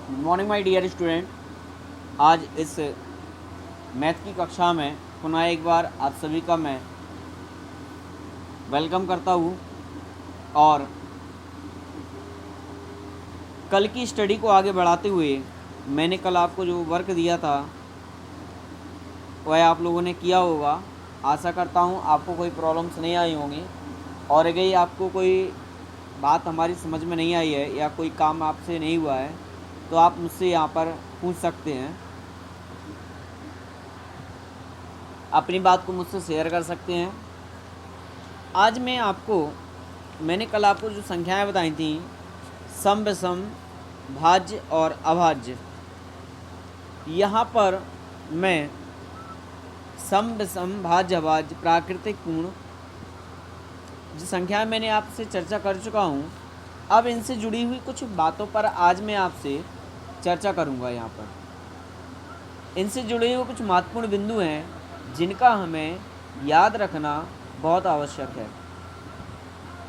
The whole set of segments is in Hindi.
Good morning my dear student. आज इस मैथ की कक्षा में पुनः एक बार आप सभी का मैं वेलकम करता हूँ और कल की स्टडी को आगे बढ़ाते हुए मैंने कल आपको जो वर्क दिया था वह आप लोगों ने किया होगा। आशा करता हूँ आपको कोई प्रॉब्लम्स नहीं आई होंगी और अगर आपको कोई बात हमारी समझ में नहीं आई है या कोई काम आपसे नहीं हुआ है तो आप मुझसे यहाँ पर पूछ सकते हैं, अपनी बात को मुझसे शेयर कर सकते हैं। आज मैंने कल आपको जो संख्याएं बताई थी सम विषम भाज्य और अभाज्य, यहाँ पर मैं सम विषम भाज्य अभाज्य प्राकृतिक पूर्ण जो संख्याएं मैंने आपसे चर्चा कर चुका हूँ। अब इनसे जुड़ी हुई कुछ बातों पर आज मैं आपसे चर्चा करूँगा। यहाँ पर इनसे जुड़े हुए कुछ महत्वपूर्ण बिंदु हैं जिनका हमें याद रखना बहुत आवश्यक है,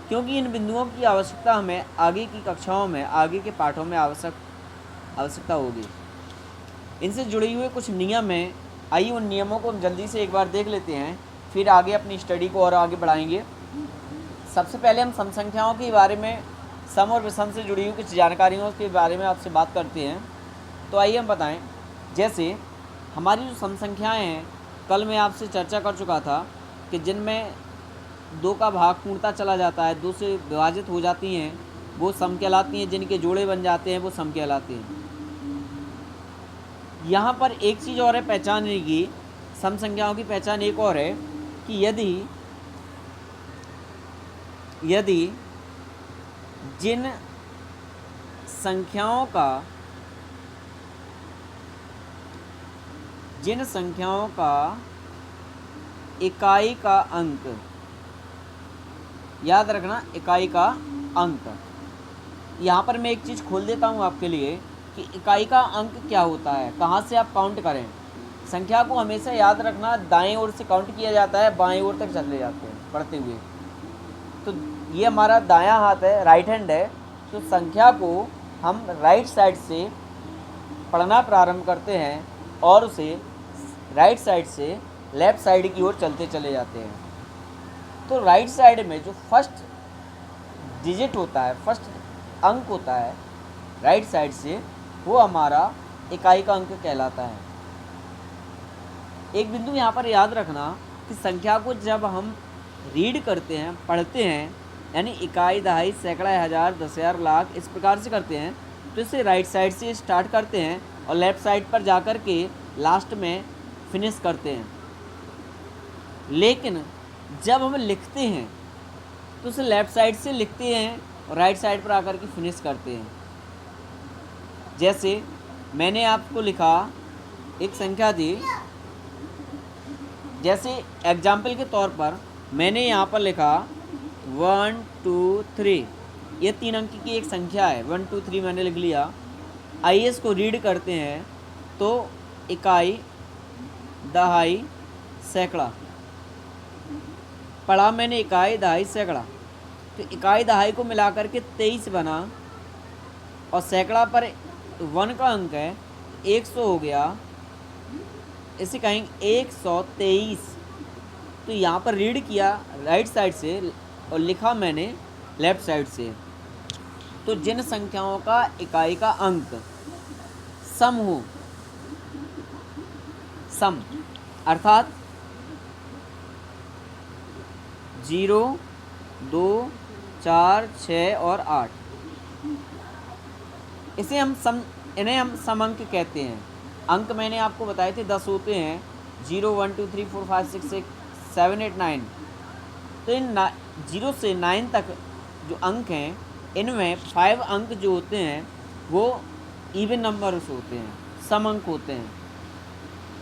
क्योंकि इन बिंदुओं की आवश्यकता हमें आगे की कक्षाओं में आगे के पाठों में आवश्यकता होगी। इनसे जुड़े हुए कुछ नियम हैं, आइए उन नियमों को हम जल्दी से एक बार देख लेते हैं, फिर आगे अपनी स्टडी को और आगे बढ़ाएंगे। सबसे पहले हम सम संख्याओं के बारे में, सम और विषम से जुड़ी हुई कुछ जानकारियों के बारे में आपसे बात करते हैं। तो आइए हम बताएं, जैसे हमारी जो सम संख्याएँ हैं कल मैं आपसे चर्चा कर चुका था कि जिनमें 2 का भाग पूर्णता चला जाता है, 2 से विभाजित हो जाती हैं वो सम कहलाती हैं, जिनके जोड़े बन जाते हैं वो सम कहलाते हैं। यहाँ पर एक चीज़ और है पहचानने की, सम संख्याओं की पहचान एक और है कि यदि जिन संख्याओं का इकाई का अंक, याद रखना इकाई का अंक, यहाँ पर मैं एक चीज़ खोल देता हूँ आपके लिए कि इकाई का अंक क्या होता है, कहाँ से आप काउंट करें। संख्या को हमेशा याद रखना दाएं ओर से काउंट किया जाता है, बाएं ओर तक चले जाते हैं पढ़ते हुए। तो ये हमारा दायां हाथ है, राइट हैंड है, तो संख्या को हम राइट साइड से पढ़ना प्रारंभ करते हैं और उसे राइट साइड से लेफ़्ट साइड की ओर चलते चले जाते हैं। तो राइट साइड में जो फर्स्ट डिजिट होता है, फर्स्ट अंक होता है राइट साइड से, वो हमारा इकाई का अंक कहलाता है। एक बिंदु यहाँ पर याद रखना कि संख्या को जब हम रीड करते हैं, पढ़ते हैं, यानी इकाई, दहाई, सैकड़ा, हज़ार, 10,000, लाख, इस प्रकार से करते हैं, तो इसे राइट साइड से स्टार्ट करते हैं और लेफ़्ट साइड पर जाकर के लास्ट में फिनिश करते हैं। लेकिन जब हम लिखते हैं तो उसे लेफ़्ट साइड से लिखते हैं और राइट साइड पर आकर के फिनिश करते हैं। जैसे मैंने आपको लिखा एक संख्या दी, जैसे एग्जाम्पल के तौर पर मैंने यहाँ पर लिखा 1 2 3, ये 3 अंक की एक संख्या है। 1 2 3 मैंने लिख लिया। आइए इसको रीड करते हैं तो इकाई, दहाई, सैकड़ा पढ़ा मैंने, इकाई, दहाई, सैकड़ा। तो इकाई दहाई को मिलाकर के 23 बना और सैकड़ा पर 1 का अंक है, 100 हो गया, इसे कहेंगे 123। तो यहाँ पर रीड किया राइट साइड से और लिखा मैंने लेफ़्ट साइड से। तो जिन संख्याओं का इकाई का अंक सम हो, सम अर्थात 0 2 4 6 और 8, इन्हें हम सम अंक कहते हैं। अंक मैंने आपको बताए थे 10 होते हैं, 0 1 2 3 4 5 6 7 8 9। तो इन 0 से 9 तक जो अंक हैं, इनमें 5 अंक जो होते हैं वो इवन नंबर्स होते हैं, सम अंक होते हैं,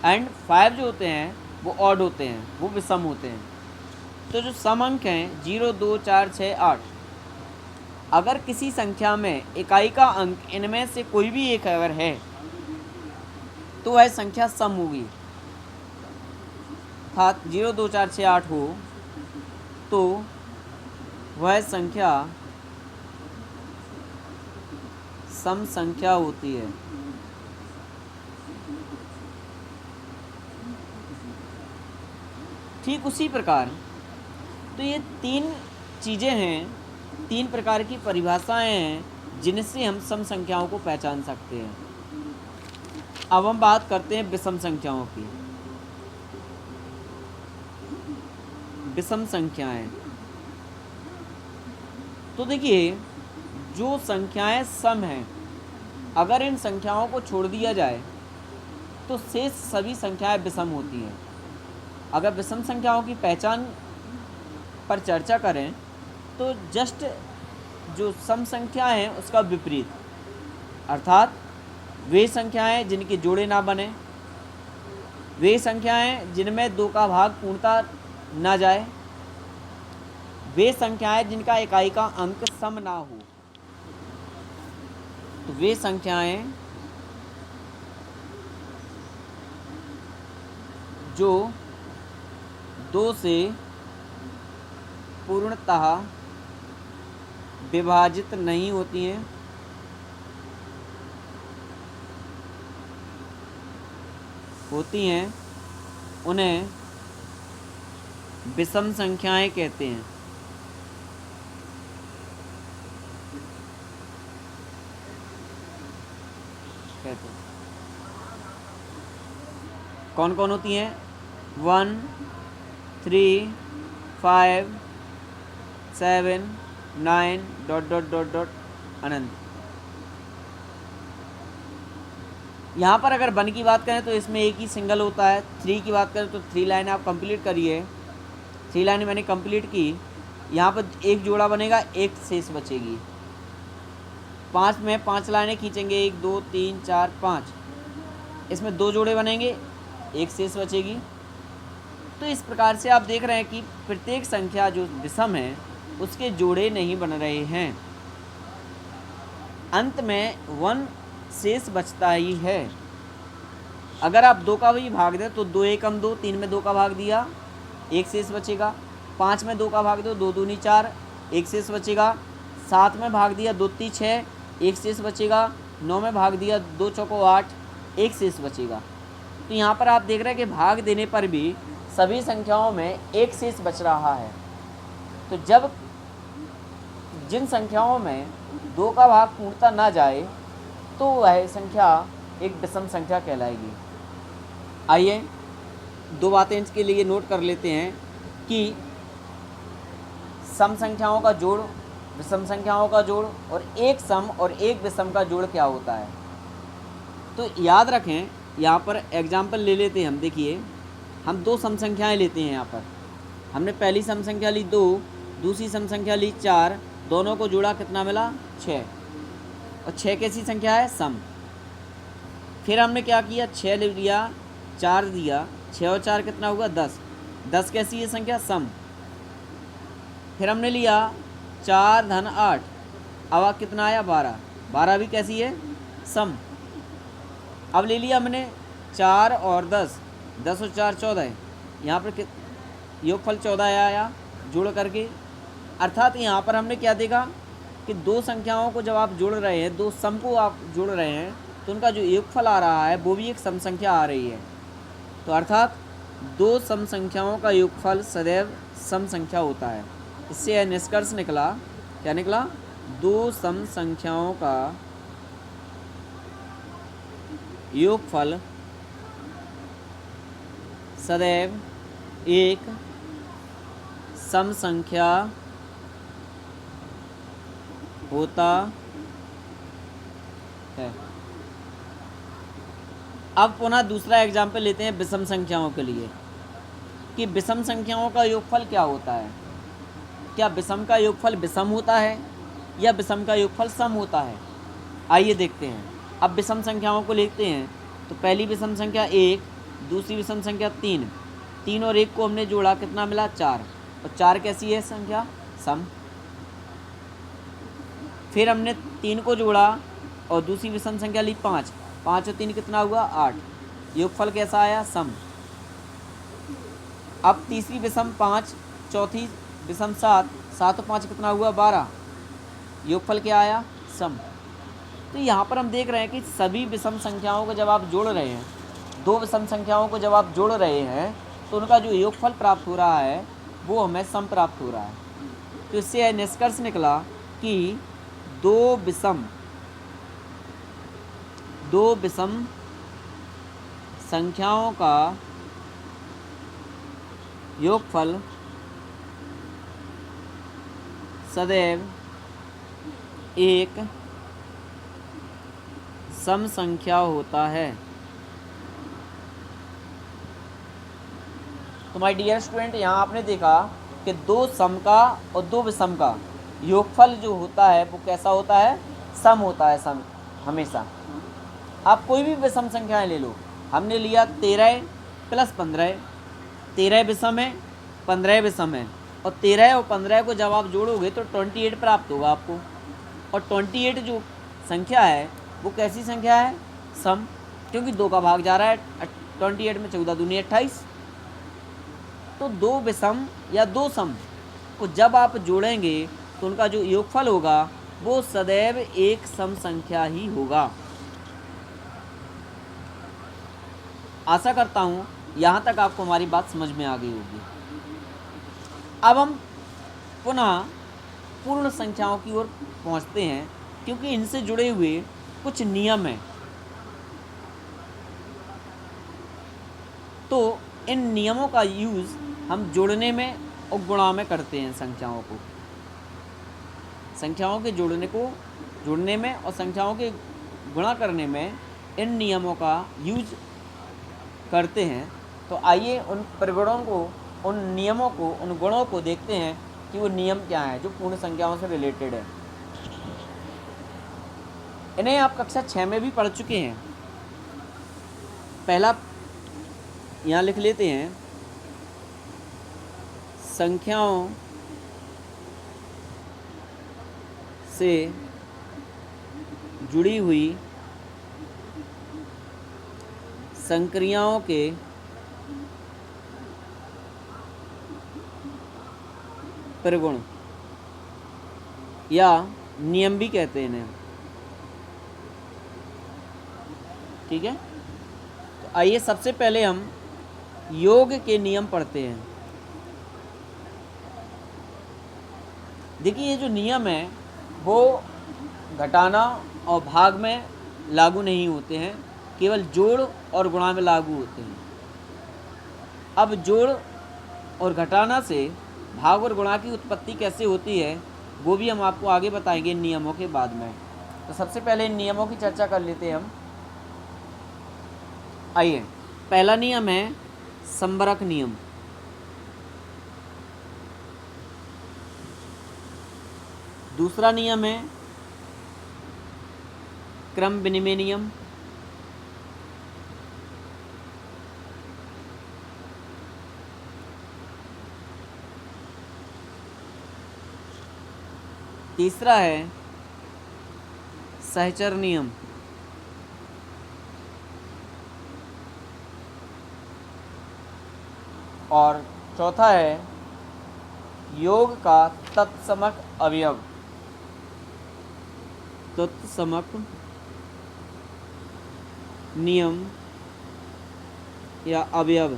एंड 5 जो होते हैं वो ऑड होते हैं, वो विषम होते हैं। तो जो सम अंक हैं 0 2 4 6 8, अगर किसी संख्या में इकाई का अंक इनमें से कोई भी एक अगर है तो वह संख्या सम होगी। अर्थात 0 2 4 6 8 हो तो वह संख्या सम संख्या होती है। ठीक उसी प्रकार तो ये तीन चीज़ें हैं, तीन प्रकार की परिभाषाएं हैं जिनसे हम सम संख्याओं को पहचान सकते हैं। अब हम बात करते हैं विषम संख्याओं की। विषम संख्याएं, तो देखिए जो संख्याएं सम हैं, अगर इन संख्याओं को छोड़ दिया जाए तो शेष सभी संख्याएं विषम होती हैं। अगर विषम संख्याओं की पहचान पर चर्चा करें तो जस्ट जो सम संख्या है उसका विपरीत, अर्थात वे संख्याएं जिनके जोड़े ना बने, वे संख्याएं जिनमें दो का भाग पूर्णता ना जाए, वे संख्याएं जिनका इकाई का अंक सम ना हो। तो वे संख्याएं जो दो से पूर्णतः विभाजित नहीं होती हैं, उन्हें विषम संख्याएं कहते हैं। कौन कौन होती हैं? 1, 3, 5, 7, 9 ... अनंत। यहाँ पर अगर 1 की बात करें तो इसमें एक ही सिंगल होता है। 3 की बात करें तो 3 लाइन आप कंप्लीट करिए, 3 लाइन मैंने कंप्लीट की। यहाँ पर एक जोड़ा बनेगा, एक शेष बचेगी। 5 में 5 लाइनें खींचेंगे, 1 2 3 4 5, इसमें 2 जोड़े बनेंगे, एक शेष बचेगी। तो इस प्रकार से आप देख रहे हैं कि प्रत्येक संख्या जो विषम है उसके जोड़े नहीं बन रहे हैं, अंत में 1 शेष बचता ही है। अगर आप 2 का भी भाग दें तो 2 एकम 2, 3 में 2 का भाग दिया, एक शेष बचेगा। 5 में 2 का भाग दो, 2 दूनी 4, एक शेष बचेगा। 7 में भाग दिया, 2 ती 6, एक शेष बचेगा। 9 में भाग दिया, 2 चौको 8, एक शेष बचेगा। तो यहाँ पर आप देख रहे हैं कि भाग देने पर भी सभी संख्याओं में एक शेष बच रहा है। तो जब जिन संख्याओं में 2 का भाग पूर्णता ना जाए तो वह संख्या एक विषम संख्या कहलाएगी। आइए 2 बातें इसके लिए नोट कर लेते हैं कि सम संख्याओं का जोड़, विषम संख्याओं का जोड़ और एक सम और एक विषम का जोड़ क्या होता है। तो याद रखें, यहाँ पर एग्जाम्पल ले लेते हैं हम। देखिए हम 2 सम संख्याएँ लेते हैं। यहाँ पर हमने पहली सम संख्या ली 2, दूसरी सम संख्या ली 4, दोनों को जोड़ा, कितना मिला? 6। और 6 कैसी संख्या है? सम। फिर हमने क्या किया? 6 ले लिया, 4 दिया, 6 और 4 कितना हुआ? 10। 10 कैसी है संख्या? सम। फिर हमने लिया 4 धन 8, अब कितना आया? 12। 12 भी कैसी है? सम। अब ले लिया हमने 4 और 10, 10 और 4 14, यहाँ पर योगफल 14 आया जोड़ करके। अर्थात यहाँ पर हमने क्या देखा कि 2 संख्याओं को जब आप जोड़ रहे हैं, 2 सम को आप जोड़ रहे हैं, तो उनका जो योगफल आ रहा है वो भी एक सम संख्या आ रही है। तो अर्थात 2 सम संख्याओं का योगफल सदैव सम संख्या होता है। इससे यह निष्कर्ष निकला, क्या निकला? 2 सम संख्याओं का योगफल सदैव एक सम संख्या होता है। अब पुनः दूसरा एग्जाम्पल लेते हैं विषम संख्याओं के लिए कि विषम संख्याओं का योगफल क्या होता है। क्या विषम का योगफल विषम होता है या विषम का योगफल सम होता है? आइए देखते हैं। अब विषम संख्याओं को लिखते हैं तो पहली विषम संख्या 1, दूसरी विषम संख्या 3, 3 और 1 को हमने जोड़ा, कितना मिला? 4। और 4 कैसी है संख्या? सम। फिर हमने 3 को जोड़ा और दूसरी विषम संख्या ली 5, 5 और 3 कितना हुआ? 8। योगफल कैसा आया? सम। अब तीसरी विषम 5, चौथी विषम 7, 7 और 5 कितना हुआ? 12। योगफल क्या आया? सम। तो यहाँ पर हम देख रहे हैं कि सभी विषम संख्याओं को जब आप जोड़ रहे हैं, दो विषम संख्याओं को जब आप जोड़ रहे हैं तो उनका जो योगफल प्राप्त हो रहा है वो हमें सम प्राप्त हो रहा है। तो इससे यह निष्कर्ष निकला कि दो विषम संख्याओं का योगफल सदैव एक सम संख्या होता है। तो माय डियर स्टूडेंट, यहाँ आपने देखा कि दो सम का और दो विषम का योगफल जो होता है वो कैसा होता है, सम होता है, सम हमेशा। आप कोई भी विषम संख्याएं ले लो, हमने लिया 13 + 15, 13 विषम है, 15 विषम है, और 13 और 15 को जब आप जोड़ोगे तो 28 प्राप्त होगा आपको। और 28 जो संख्या है वो कैसी संख्या है, सम, क्योंकि 2 का भाग जा रहा है 28 में, 14 दूनी 28। तो दो विषम या दो सम को जब आप जोड़ेंगे तो उनका जो योगफल होगा वो सदैव एक सम संख्या ही होगा। आशा करता हूँ यहाँ तक आपको हमारी बात समझ में आ गई होगी। अब हम पुनः पूर्ण संख्याओं की ओर पहुँचते हैं, क्योंकि इनसे जुड़े हुए कुछ नियम हैं। तो इन नियमों का यूज़ हम जोड़ने में और गुणा में करते हैं। संख्याओं के जोड़ने में और संख्याओं के गुणा करने में इन नियमों का यूज करते हैं। तो आइए उन परिगुणों को, उन नियमों को, उन गुणों को देखते हैं कि वो नियम क्या हैं जो पूर्ण संख्याओं से रिलेटेड है। इन्हें आप कक्षा 6 में भी पढ़ चुके हैं। पहला यहाँ लिख लेते हैं, संख्याओं से जुड़ी हुई संक्रियाओं के परिगुण या नियम भी कहते हैं इन्हें। ठीक है, तो आइए सबसे पहले हम योग के नियम पढ़ते हैं। देखिए, ये जो नियम है वो घटाना और भाग में लागू नहीं होते हैं, केवल जोड़ और गुणा में लागू होते हैं। अब जोड़ और घटाना से भाग और गुणा की उत्पत्ति कैसे होती है वो भी हम आपको आगे बताएंगे इन नियमों के बाद में। तो सबसे पहले इन नियमों की चर्चा कर लेते हैं हम। आइए, पहला नियम है संबरक नियम। दूसरा नियम है क्रम विनिमय नियम। तीसरा है सहचर नियम। और चौथा है योग का तत्समक अवयव, तत्समक नियम या अवयव।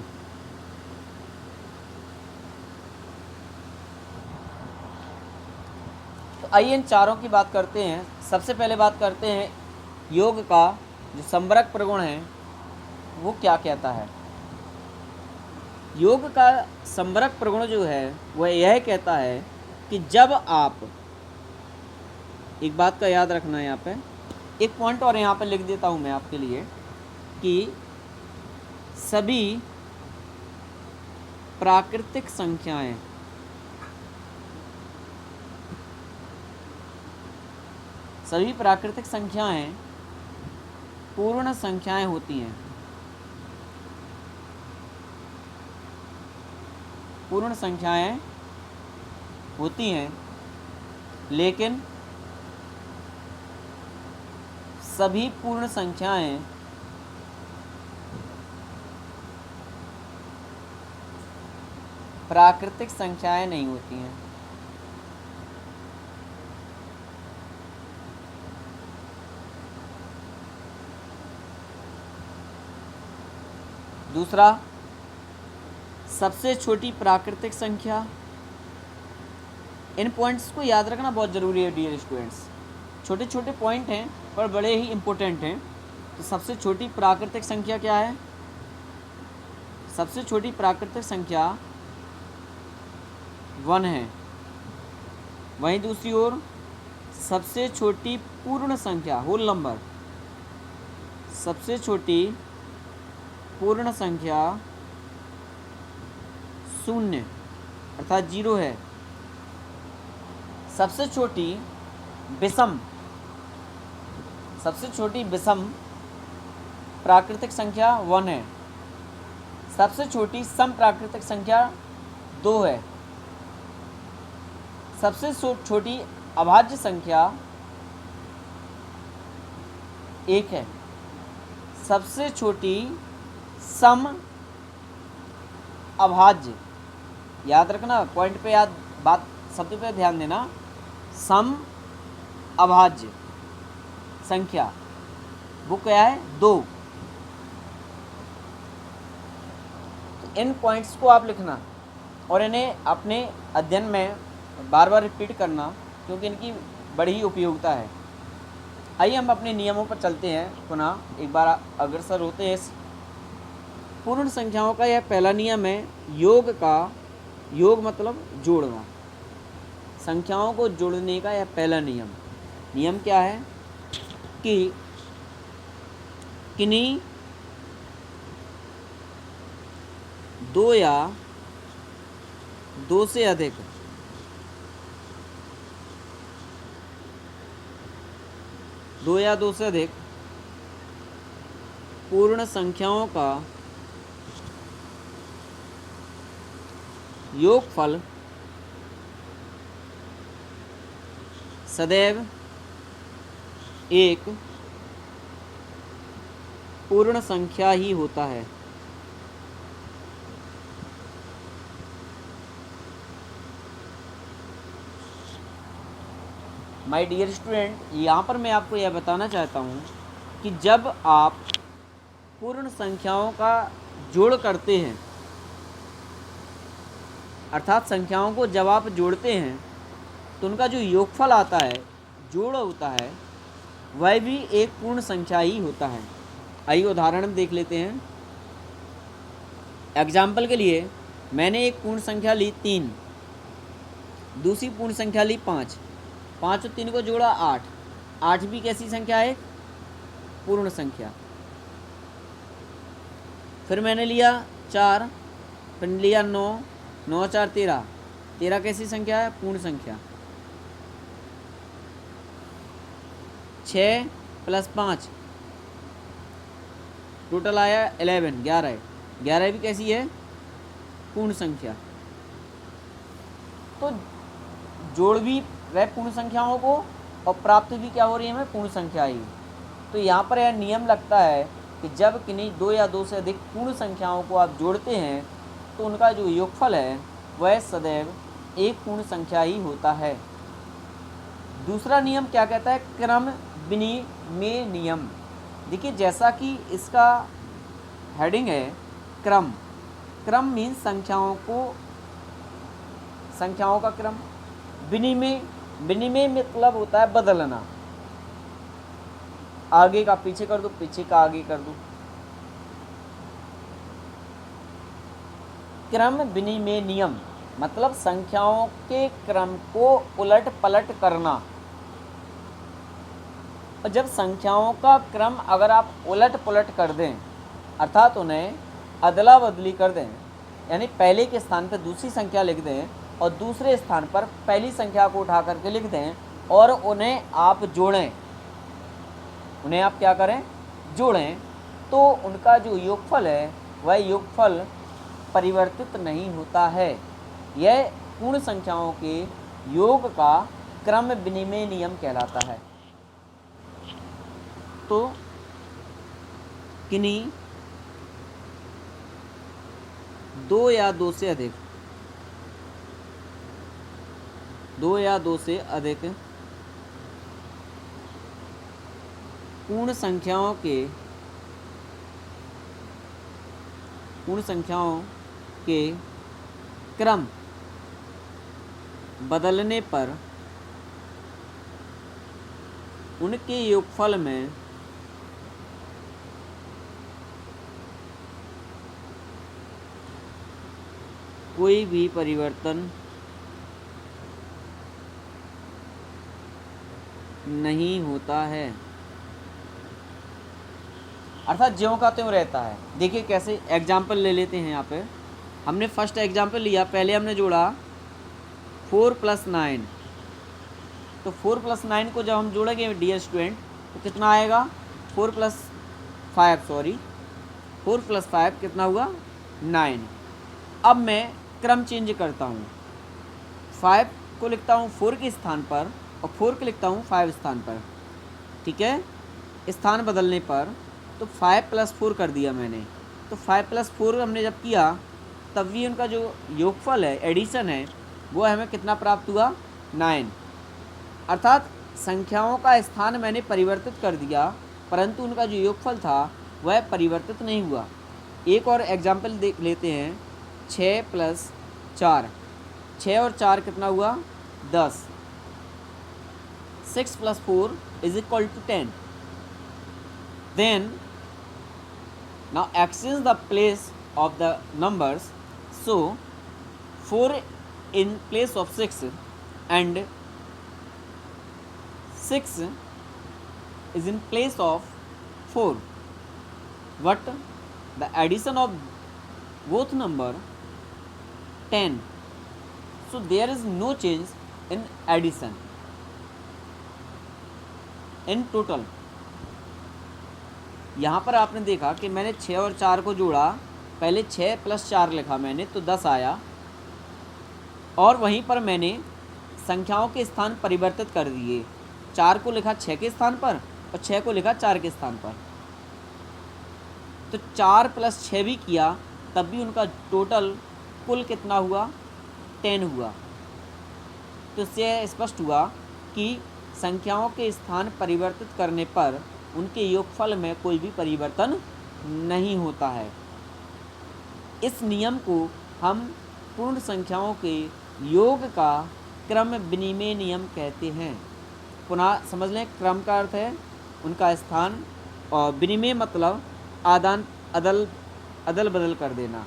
तो आइए इन चारों की बात करते हैं। सबसे पहले बात करते हैं योग का जो संबरक प्रगुण है वो क्या कहता है। योग का संबरक प्रगुण जो है वह यह कहता है कि जब आप, एक बात का याद रखना है, यहाँ पे एक पॉइंट और यहाँ पे लिख देता हूँ मैं आपके लिए कि सभी प्राकृतिक संख्याएं पूर्ण संख्याएं होती हैं। पूर्ण संख्याएं होती हैं, लेकिन सभी पूर्ण संख्याएं प्राकृतिक संख्याएं नहीं होती हैं। दूसरा, सबसे छोटी प्राकृतिक संख्या। इन पॉइंट्स को याद रखना बहुत ज़रूरी है डियर स्टूडेंट्स। छोटे छोटे पॉइंट हैं पर बड़े ही इम्पोर्टेंट हैं। तो सबसे छोटी प्राकृतिक संख्या क्या है? सबसे छोटी प्राकृतिक संख्या 1 है। वहीं दूसरी ओर सबसे छोटी पूर्ण संख्या, होल नंबर, सबसे छोटी पूर्ण संख्या 0 अर्थात 0 है। सबसे छोटी विषम, सबसे छोटी विषम प्राकृतिक संख्या 1 है। सबसे छोटी सम प्राकृतिक संख्या 2 है। सबसे छोटी अभाज्य संख्या 1 है। सबसे छोटी सम अभाज्य, याद रखना पॉइंट पे, याद बात शब्द पे ध्यान देना, सम अभाज्य संख्या वो क्या है? 2। तो इन पॉइंट्स को आप लिखना और इन्हें अपने अध्ययन में बार बार रिपीट करना, क्योंकि इनकी बड़ी ही उपयोगिता है। आइए हम अपने नियमों पर चलते हैं, पुनः एक बार अग्रसर होते हैं। पूर्ण संख्याओं का यह पहला नियम है, योग का, योग मतलब जोड़ना, संख्याओं को जोड़ने का यह पहला नियम। नियम क्या है कि किन्हीं 2 या 2 से अधिक पूर्ण संख्याओं का योगफल सदैव एक पूर्ण संख्या ही होता है। माय डियर स्टूडेंट, यहाँ पर मैं आपको यह बताना चाहता हूँ कि जब आप पूर्ण संख्याओं का जोड़ करते हैं, अर्थात संख्याओं को जब आप जोड़ते हैं तो उनका जो योगफल आता है, जोड़ होता है, वह भी एक पूर्ण संख्या ही होता है। आइए उदाहरण देख लेते हैं। एग्जाम्पल के लिए मैंने एक पूर्ण संख्या ली 3, दूसरी पूर्ण संख्या ली 5, 5 और 3 को जोड़ा 8, 8 भी कैसी संख्या है? पूर्ण संख्या। फिर मैंने लिया 4, फिर लिया 9, 9 4 13, 13 कैसी संख्या है? पूर्ण संख्या। 6 + 5 टोटल आया 11, 11, 11 भी कैसी है? पूर्ण संख्या। तो जोड़ भी वह पूर्ण संख्याओं को और प्राप्त भी क्या हो रही है हमें? पूर्ण संख्या ही। तो यहाँ पर यह नियम लगता है कि जब किन्हीं 2 या 2 से अधिक पूर्ण संख्याओं को आप जोड़ते हैं तो उनका जो योगफल है वह सदैव एक पूर्ण संख्या ही होता है। दूसरा नियम क्या कहता है? क्रम विनिमय नियम। देखिए, जैसा कि इसका हेडिंग है क्रम, क्रम मीन्स संख्याओं का क्रम। विनिमय, विनिमय मतलब होता है बदलना, आगे का पीछे कर दो, पीछे का आगे कर दो। क्रम विनिमय नियम मतलब संख्याओं के क्रम को उलट पलट करना। और जब संख्याओं का क्रम अगर आप उलट पलट कर दें, अर्थात उन्हें अदला बदली कर दें, यानी पहले के स्थान पर दूसरी संख्या लिख दें और दूसरे स्थान पर पहली संख्या को उठा करके लिख दें और उन्हें आप जोड़ें, उन्हें आप क्या करें? जोड़ें, तो उनका जो योगफल है वह योगफल परिवर्तित नहीं होता है। यह पूर्ण संख्याओं के योग का क्रम विनिमय नियम कहलाता है। तो किन्हीं 2 या 2 से अधिक, 2 या 2 से अधिक पूर्ण संख्याओं के पूर्ण संख्याओं के क्रम बदलने पर उनके योगफल में कोई भी परिवर्तन नहीं होता है। अर्थात ज्यों का त्यों रहता है। देखिए कैसे, एग्जाम्पल ले लेते हैं। यहाँ पे हमने फर्स्ट एग्जाम्पल लिया, पहले हमने जोड़ा 4 + 9, तो 4 + 9 को जब हम जोड़ेंगे डियर स्टूडेंट तो कितना आएगा, 4 + 5 कितना हुआ, 9। अब मैं क्रम चेंज करता हूँ, 5 को लिखता हूँ 4 के स्थान पर और 4 को लिखता हूँ 5 स्थान पर। ठीक है, स्थान बदलने पर तो 5 + 4 कर दिया मैंने। तो 5 + 4 हमने जब किया तब भी उनका जो योगफल है, एडिशन है, वो हमें कितना प्राप्त हुआ, 9। अर्थात संख्याओं का स्थान मैंने परिवर्तित कर दिया परंतु उनका जो योगफल था वह परिवर्तित नहीं हुआ। एक और एग्जाम्पल देख लेते हैं, 6 + 4, 6 और 4 कितना हुआ, 10। 6 + 4 = 10। Then now exchange the place of the numbers, so 4 in place of 6 and 6 is in place of 4, but the addition of both number 10, so there is no change in addition in total। यहाँ पर आपने देखा कि मैंने 6 और 4 को जोड़ा, पहले 6 + 4 लिखा मैंने तो 10 आया, और वहीं पर मैंने संख्याओं के स्थान परिवर्तित कर दिए। 4 को लिखा 6 के स्थान पर और 6 को लिखा 4 के स्थान पर, तो 4 + 6 भी किया तब भी उनका टोटल कुल कितना हुआ, 10 हुआ। तो इससे स्पष्ट हुआ कि संख्याओं के स्थान परिवर्तित करने पर उनके योगफल में कोई भी परिवर्तन नहीं होता है। इस नियम को हम पूर्ण संख्याओं के योग का क्रम विनिमय नियम कहते हैं। पुनः समझ लें, क्रम का अर्थ है उनका स्थान और विनिमय मतलब आदान अदल बदल कर देना,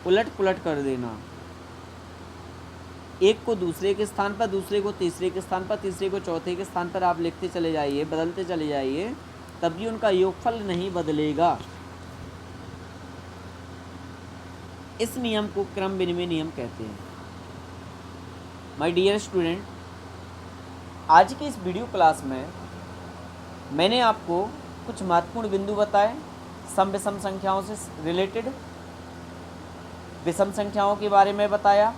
उलट पुलट कर देना। एक को दूसरे के स्थान पर, दूसरे को तीसरे के स्थान पर, तीसरे को चौथे के स्थान पर आप लिखते चले जाइए, बदलते चले जाइए, तब भी उनका योगफल नहीं बदलेगा। इस नियम को क्रम विनिमय नियम कहते हैं। माय डियर स्टूडेंट, आज की इस वीडियो क्लास में मैंने आपको कुछ महत्वपूर्ण बिंदु बताए सम विषम संख्याओं से रिलेटेड, विषम संख्याओं के बारे में बताया।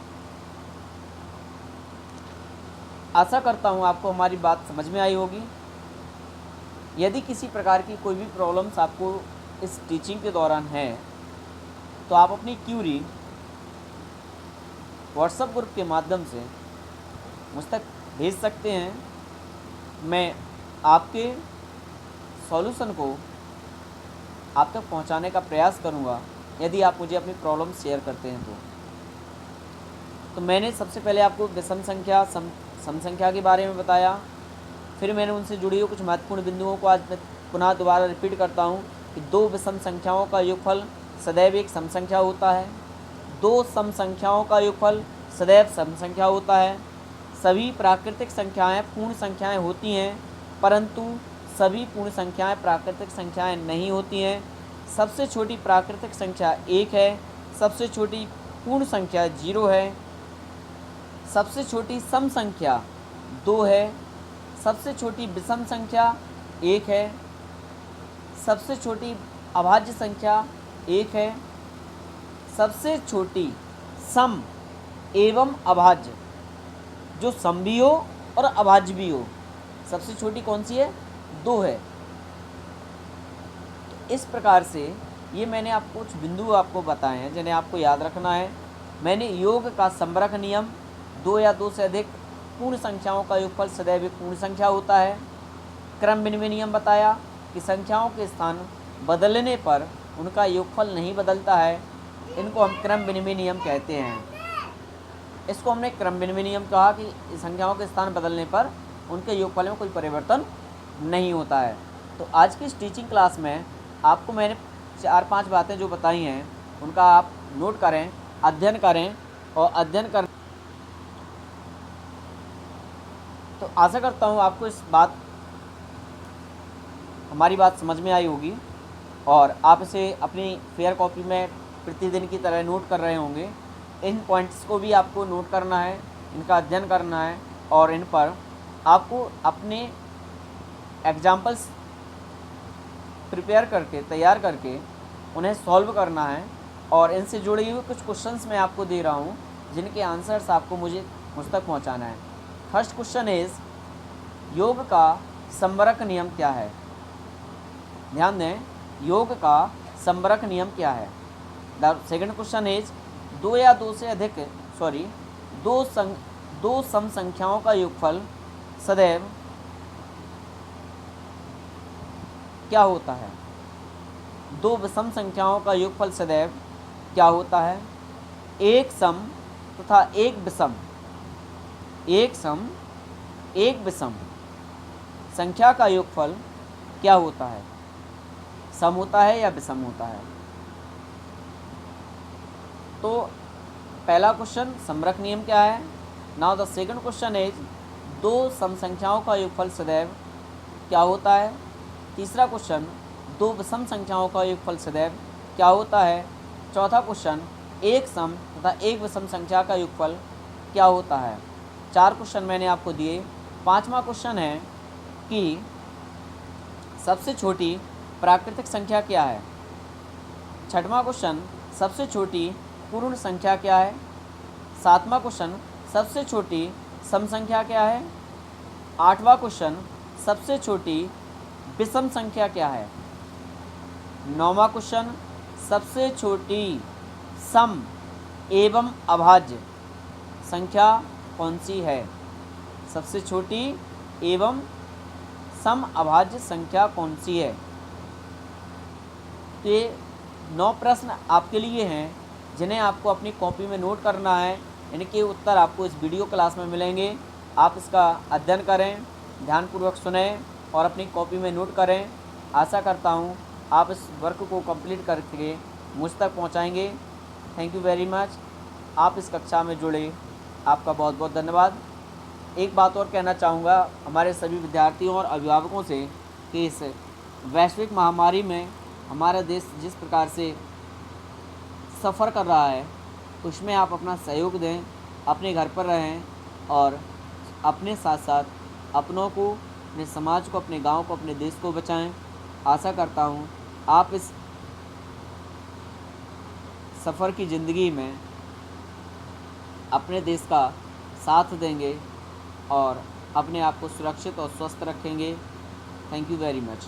आशा करता हूँ आपको हमारी बात समझ में आई होगी। यदि किसी प्रकार की कोई भी प्रॉब्लम्स आपको इस टीचिंग के दौरान है तो आप अपनी क्यूरी व्हाट्सएप ग्रुप के माध्यम से मुझ तक भेज सकते हैं। मैं आपके सॉल्यूशन को आप तक पहुंचाने का प्रयास करूंगा यदि आप मुझे अपनी प्रॉब्लम शेयर करते हैं तो मैंने सबसे पहले आपको विषम संख्या सम संख्या के बारे में बताया, फिर मैंने उनसे जुड़ी हुई कुछ महत्वपूर्ण बिंदुओं को आज मैं पुनः दोबारा रिपीट करता हूं कि दो विषम संख्याओं का योगफल सदैव एक सम संख्या होता है, दो सम संख्याओं का योगफल सदैव सम संख्या होता है। सभी प्राकृतिक संख्याएं पूर्ण संख्याएं होती हैं परंतु सभी पूर्ण संख्याएं प्राकृतिक संख्याएं नहीं होती हैं। सबसे छोटी प्राकृतिक संख्या 1 है, सबसे छोटी पूर्ण संख्या 0 है, सबसे छोटी सम संख्या 2 है, सबसे छोटी विषम संख्या 1 है, सबसे छोटी अभाज्य संख्या 1 है, सबसे छोटी सम एवं अभाज्य, जो सम भी हो और अभाज्य भी हो, सबसे छोटी कौन सी है, 2 है। तो इस प्रकार से ये मैंने आपको कुछ बिंदु आपको बताए हैं जिन्हें आपको याद रखना है। मैंने योग का संबरक नियम, 2 या 2 से अधिक पूर्ण संख्याओं का योगफल सदैव एक पूर्ण संख्या होता है। क्रम विनिमय नियम बताया कि संख्याओं के स्थान बदलने पर उनका योगफल नहीं बदलता है, इनको हम क्रम विनिमय नियम कहते हैं। इसको हमने क्रम विनिमय नियम कहा कि संख्याओं के स्थान बदलने पर उनके योगफल में कोई परिवर्तन नहीं होता है। तो आज की इस टीचिंग क्लास में आपको मैंने 4-5 बातें जो बताई हैं उनका आप नोट करें, अध्ययन करें और अध्ययन कर तो आशा करता हूँ आपको हमारी बात समझ में आई होगी और आप इसे अपनी फेयर कॉपी में प्रतिदिन की तरह नोट कर रहे होंगे। इन पॉइंट्स को भी आपको नोट करना है, इनका अध्ययन करना है और इन पर आपको अपने एग्जाम्पल्स प्रिपेयर करके तैयार करके उन्हें सॉल्व करना है और इनसे जुड़े हुए कुछ क्वेश्चंस मैं आपको दे रहा हूँ जिनके आंसर्स आपको मुझ तक पहुँचाना है। फर्स्ट क्वेश्चन इज़, योग का संवरक नियम क्या है? ध्यान दें, योग का संवरक नियम क्या है? द सेकंड क्वेश्चन इज, दो सम संख्याओं का योगफल सदैव क्या होता है? दो विषम संख्याओं का योगफल सदैव क्या होता है? एक सम तथा एक विषम, एक सम एक विषम संख्या का योगफल क्या होता है? सम होता है या विषम होता है? तो पहला क्वेश्चन संवरक नियम क्या है? Now the second question is, दो सम संख्याओं का योगफल सदैव क्या होता है? तीसरा क्वेश्चन, दो विषम संख्याओं का योगफल सदैव क्या होता है? चौथा क्वेश्चन, एक सम तथा एक विषम संख्या का योगफल क्या होता है? 4 क्वेश्चन मैंने आपको दिए। 5वां क्वेश्चन है कि सबसे छोटी प्राकृतिक संख्या क्या है? 6वां क्वेश्चन, सबसे छोटी पूर्ण संख्या क्या है? 7वां क्वेश्चन, सबसे छोटी सम संख्या क्या है? 8वां क्वेश्चन, सबसे छोटी विषम संख्या क्या है? 9वां क्वेश्चन, सबसे छोटी सम एवं अभाज्य संख्या कौन सी है? सबसे छोटी एवं सम अभाज्य संख्या कौन सी है? तो ये 9 प्रश्न आपके लिए हैं जिन्हें आपको अपनी कॉपी में नोट करना है। इनके उत्तर आपको इस वीडियो क्लास में मिलेंगे। आप इसका अध्ययन करें, ध्यानपूर्वक सुनें और अपनी कॉपी में नोट करें। आशा करता हूँ आप इस वर्क को कंप्लीट करके मुझ तक पहुँचाएँगे। Thank you very much. आप इस कक्षा में जुड़े, आपका बहुत बहुत धन्यवाद। एक बात और कहना चाहूँगा हमारे सभी विद्यार्थियों और अभिभावकों से कि इस वैश्विक महामारी में हमारा देश जिस प्रकार से सफ़र कर रहा है उसमें आप अपना सहयोग दें, अपने घर पर रहें और अपने साथ साथ अपनों को, अपने समाज को, अपने गांव को, अपने देश को बचाएं। आशा करता हूं आप इस सफ़र की ज़िंदगी में अपने देश का साथ देंगे और अपने आप को सुरक्षित और स्वस्थ रखेंगे। Thank you very much.